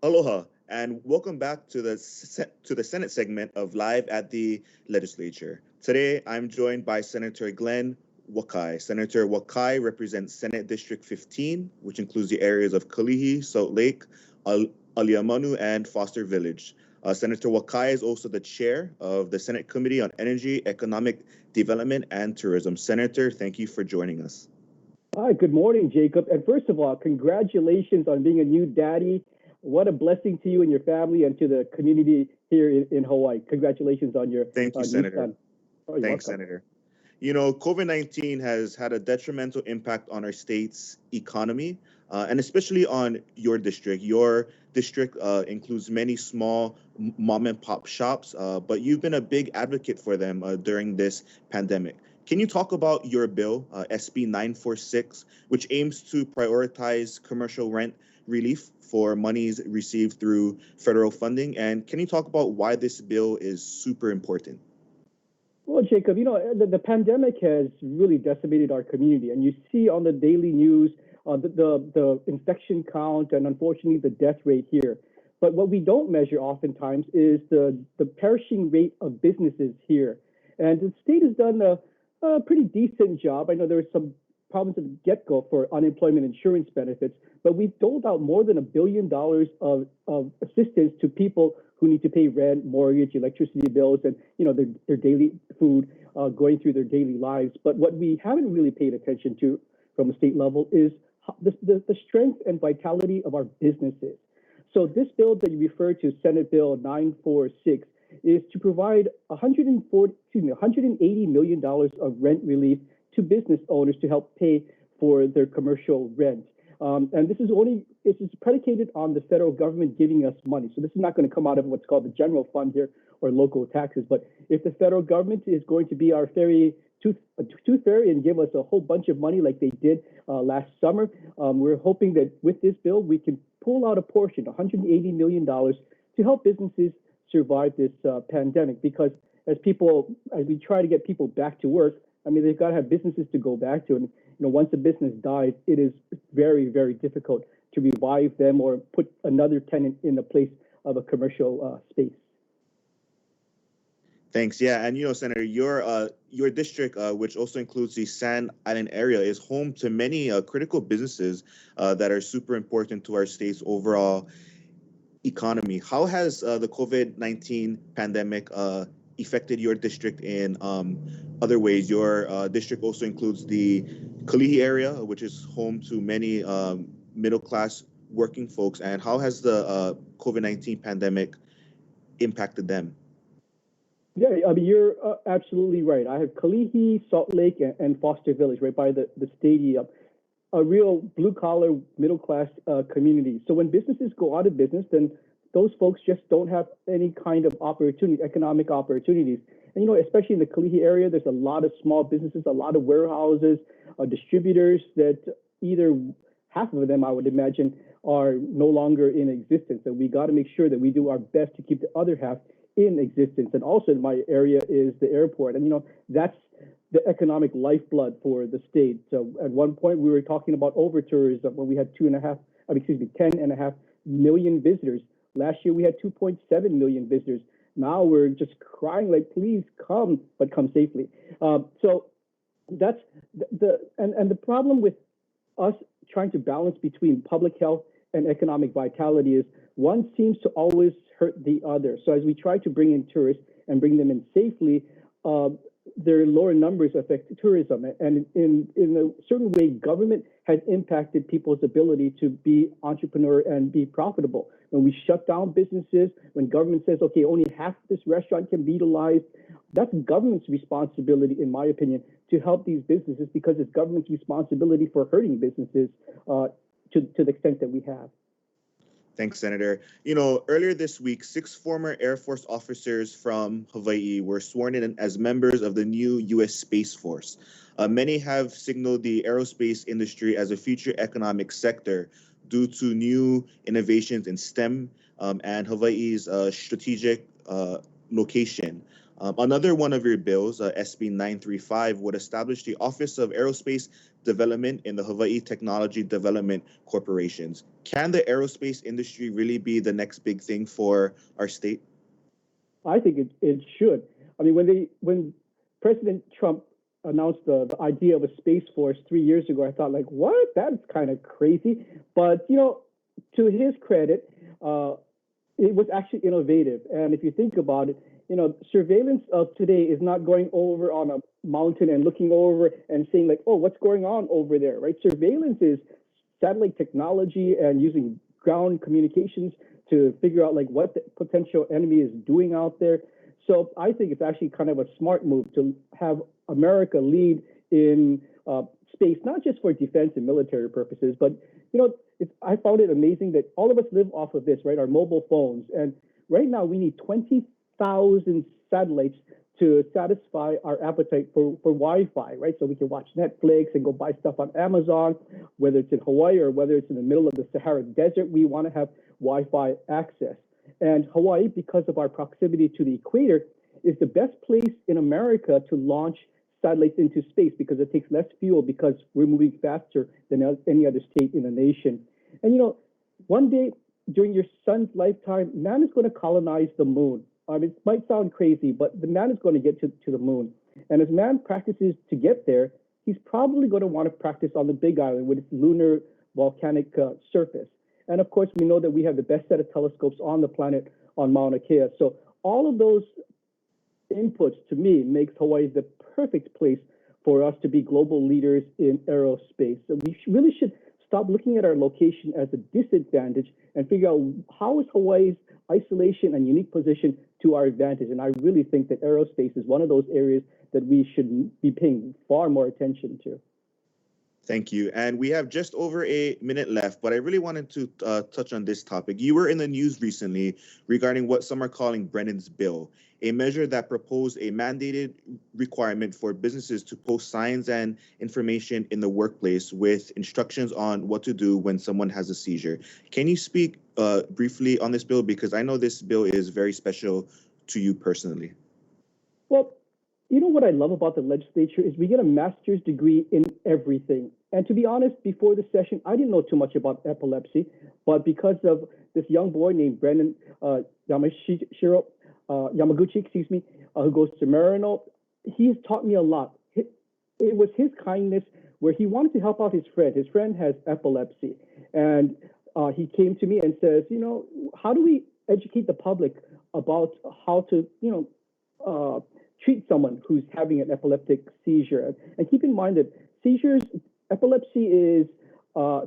Aloha, and welcome back to the Senate segment of Live at the Legislature. Today, I'm joined by Senator Glenn Wakai. Senator Wakai represents Senate District 15, which includes the areas of Kalihi, Salt Lake, Aliamanu, and Foster Village. Senator Wakai is also the chair of the Senate Committee on Energy, Economic Development, and Tourism. Senator, thank you for joining us. Hi, good morning, Jacob. And first of all, congratulations on being a new daddy. What a blessing to you and your family and to the community here in Hawaii. Congratulations on your Thank you, Senator. son. Oh, Thanks, welcome. Senator. You know, COVID-19 has had a detrimental impact on our state's economy, and especially on your district. Your district includes many small mom and pop shops, but you've been a big advocate for them during this pandemic. Can you talk about your bill, SB 946, which aims to prioritize commercial rent relief for monies received through federal funding? And can you talk about why this bill is super important? Well, Jacob, the pandemic has really decimated our community. And you see on the daily news the infection count and unfortunately the death rate here. But what we don't measure oftentimes is the perishing rate of businesses here. And the state has done a pretty decent job. I know there were some problems at the get-go for unemployment insurance benefits, but we've doled out more than $1 billion of assistance to people who need to pay rent, mortgage, electricity bills, and their daily food, going through their daily lives. But what we haven't really paid attention to from the state level is the strength and vitality of our businesses. So this bill that you refer to, Senate Bill 946, is to provide $180 million of rent relief to business owners to help pay for their commercial rent. And this is predicated on the federal government giving us money. So this is not going to come out of what's called the general fund here or local taxes. But if the federal government is going to be our tooth fairy and give us a whole bunch of money like they did last summer, we're hoping that with this bill, we can pull out a portion, $180 million, to help businesses survive this pandemic. Because as we try to get people back to work, I mean, they've got to have businesses to go back to. And once a business dies, it is very, very difficult to revive them or put another tenant in the place of a commercial space. Thanks. Yeah, and Senator, your district, which also includes the Sand Island area, is home to many critical businesses that are super important to our state's overall economy. How has the COVID-19 pandemic affected your district in other ways? Your district also includes the Kalihi area, which is home to many middle-class working folks. And how has the COVID-19 pandemic impacted them? Yeah, I mean, you're absolutely right. I have Kalihi, Salt Lake, and Foster Village right by the stadium, a real blue-collar, middle-class community. So when businesses go out of business, then those folks just don't have any kind of economic opportunities. And, especially in the Kalihi area, there's a lot of small businesses, a lot of warehouses, distributors that either half of them, I would imagine, are no longer in existence. And we got to make sure that we do our best to keep the other half in existence. And also in my area is the airport. And, that's the economic lifeblood for the state. So at one point we were talking about over-tourism when we had 10.5 million visitors. Last year we had 2.7 million visitors. Now we're just crying like, please come, but come safely. So that's the problem with us trying to balance between public health and economic vitality is one seems to always hurt the other. So as we try to bring in tourists and bring them in safely, their lower numbers affect tourism. And in a certain way, government has impacted people's ability to be entrepreneur and be profitable. When we shut down businesses, when government says, okay, only half this restaurant can be utilized, that's government's responsibility, in my opinion, to help these businesses, because it's government's responsibility for hurting businesses to the extent that we have. Thanks, Senator. Earlier this week, 6 former Air Force officers from Hawaii were sworn in as members of the new U.S. Space Force. Many have signaled the aerospace industry as a future economic sector due to new innovations in STEM and Hawaii's strategic location. Another one of your bills, SB 935, would establish the Office of Aerospace development in the Hawaii Technology Development Corporations. Can the aerospace industry really be the next big thing for our state? I think it should. I mean, when President Trump announced the idea of a space force 3 years ago, I thought like, what? That's kind of crazy. But to his credit, it was actually innovative. And if you think about it, surveillance of today is not going over on a mountain and looking over and saying like, oh, what's going on over there, right? Surveillance is satellite technology and using ground communications to figure out like what the potential enemy is doing out there. So I think it's actually kind of a smart move to have America lead in space, not just for defense and military purposes, but I found it amazing that all of us live off of this, right? Our mobile phones, and right now we need 20,000 satellites to satisfy our appetite for Wi-Fi, right? So we can watch Netflix and go buy stuff on Amazon, whether it's in Hawaii or whether it's in the middle of the Sahara Desert, we want to have Wi-Fi access. And Hawaii, because of our proximity to the equator, is the best place in America to launch satellites into space because it takes less fuel because we're moving faster than any other state in the nation. And one day during your son's lifetime, man is going to colonize the moon. I mean, it might sound crazy, but the man is going to get to the moon. And as man practices to get there, he's probably going to want to practice on the Big Island with its lunar volcanic surface. And of course, we know that we have the best set of telescopes on the planet on Mauna Kea. So all of those inputs, to me, makes Hawaii the perfect place for us to be global leaders in aerospace. So we really should stop looking at our location as a disadvantage and figure out how is Hawaii's isolation and unique position to our advantage. And I really think that aerospace is one of those areas that we should be paying far more attention to. Thank you. And we have just over a minute left, but I really wanted to touch on this topic. You were in the news recently regarding what some are calling Brennan's Bill, a measure that proposed a mandated requirement for businesses to post signs and information in the workplace with instructions on what to do when someone has a seizure. Can you speak briefly on this bill? Because I know this bill is very special to you personally. Well, what I love about the legislature is we get a master's degree in everything. And to be honest, before the session, I didn't know too much about epilepsy, but because of this young boy named Brennan Yamaguchi, who goes to Marino, he's taught me a lot. It was his kindness where he wanted to help out his friend. His friend has epilepsy. And he came to me and says, how do we educate the public about how to, treat someone who's having an epileptic seizure? And keep in mind that epilepsy is,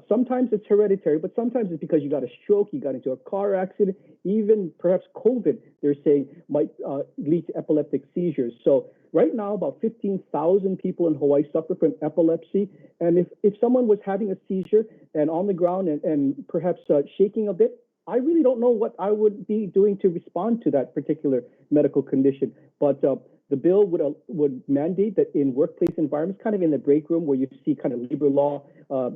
sometimes it's hereditary, but sometimes it's because you got a stroke, you got into a car accident, even perhaps COVID, they're saying might lead to epileptic seizures. So right now, about 15,000 people in Hawaii suffer from epilepsy. And if someone was having a seizure and on the ground and perhaps shaking a bit, I really don't know what I would be doing to respond to that particular medical condition. But the bill would mandate that in workplace environments, kind of in the break room where you see kind of labor law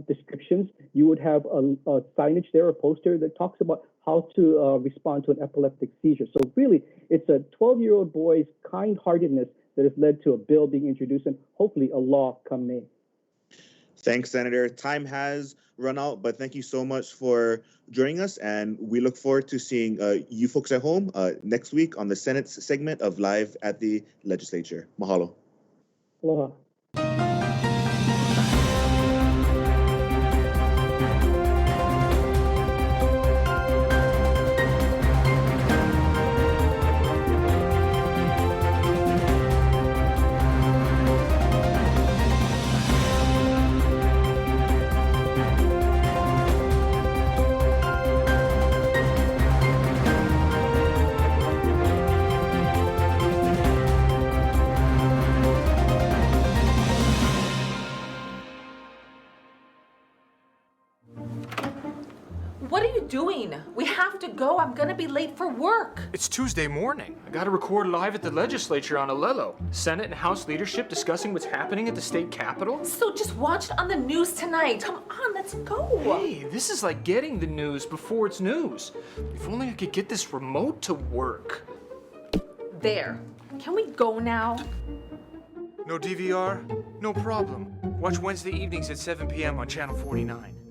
descriptions, you would have a signage there, a poster that talks about how to respond to an epileptic seizure. So really, it's a 12-year-old boy's kind-heartedness that has led to a bill being introduced and hopefully a law come May. Thanks, Senator. Time has run out, but thank you so much for joining us. And we look forward to seeing you folks at home next week on the Senate's segment of Live at the Legislature. Mahalo. Aloha. What are you doing? We have to go. I'm gonna be late for work. It's Tuesday morning. I gotta record live at the legislature on Alelo. Senate and House leadership discussing what's happening at the state capitol. So just watch it on the news tonight. Come on, let's go. Hey, this is like getting the news before it's news. If only I could get this remote to work. There. Can we go now? No DVR? No problem. Watch Wednesday evenings at 7 p.m. on Channel 49.